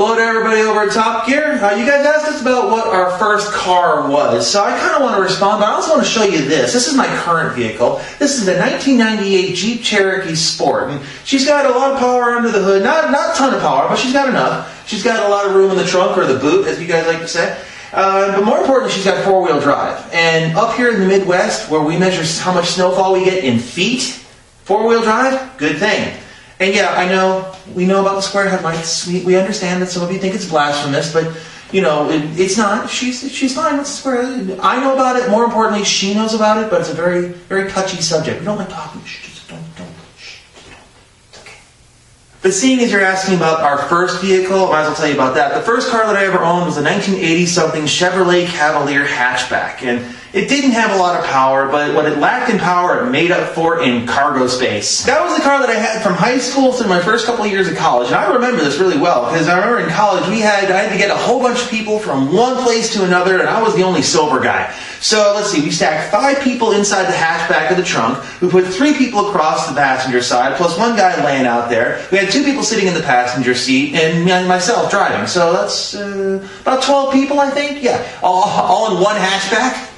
Hello to everybody over at Top Gear. You guys asked us about what our first car was, so I kind of want to respond, but I also want to show you this. This is my current vehicle. This is the 1998 Jeep Cherokee Sport, and she's got a lot of power under the hood. Not a ton of power, but she's got enough. She's got a lot of room in the trunk, or the boot, as you guys like to say. But more importantly, she's got four-wheel drive. And up here in the Midwest, where we measure how much snowfall we get in feet, four-wheel drive, good thing. And yeah, I know, we know about the square headlights. We understand that some of you think it's blasphemous, but, you know, it's not. She's fine with the square. I know about it. More importantly, she knows about it, but it's a very, very touchy subject. We don't like talking. Just don't. It's okay. But seeing as you're asking about our first vehicle, I might as well tell you about that. The first car that I ever owned was a 1980-something Chevrolet Cavalier hatchback. And it didn't have a lot of power, but what it lacked in power, it made up for in cargo space. That was the car that I had from high school through my first couple of years of college. And I remember this really well, because I remember in college I had to get a whole bunch of people from one place to another, and I was the only sober guy. So let's see, we stacked 5 people inside the hatchback of the trunk. We put 3 people across the passenger side, plus 1 guy laying out there. We had 2 people sitting in the passenger seat, and myself driving. So that's about 12 people, I think. Yeah, all in one hatchback.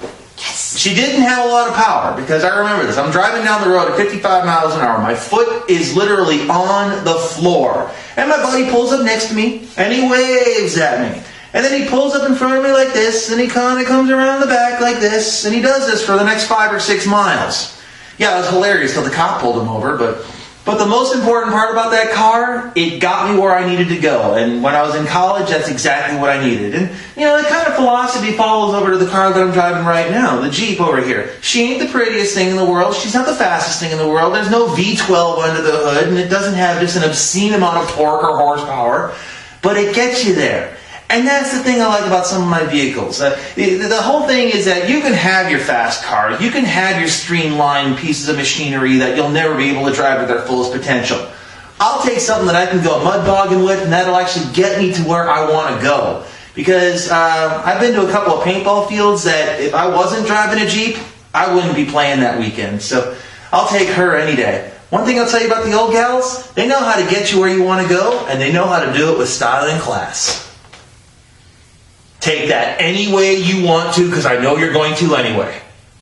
She didn't have a lot of power, because I remember this. I'm driving down the road at 55 miles an hour. My foot is literally on the floor. And my buddy pulls up next to me, and he waves at me. And then he pulls up in front of me like this, and he kind of comes around the back like this, and he does this for the next 5 or 6 miles. Yeah, it was hilarious till the cop pulled him over, but the most important part about that car, it got me where I needed to go. And when I was in college, that's exactly what I needed. And, you know, that kind of philosophy follows over to the car that I'm driving right now, the Jeep over here. She ain't the prettiest thing in the world. She's not the fastest thing in the world. There's no V12 under the hood, and it doesn't have just an obscene amount of torque or horsepower. But it gets you there. And that's the thing I like about some of my vehicles. The whole thing is that you can have your fast cars, you can have your streamlined pieces of machinery that you'll never be able to drive to their fullest potential. I'll take something that I can go mud bogging with, and that'll actually get me to where I want to go. Because I've been to a couple of paintball fields that if I wasn't driving a Jeep, I wouldn't be playing that weekend. So I'll take her any day. One thing I'll tell you about the old gals, they know how to get you where you want to go, and they know how to do it with style and class. Take that any way you want to, because I know you're going to anyway.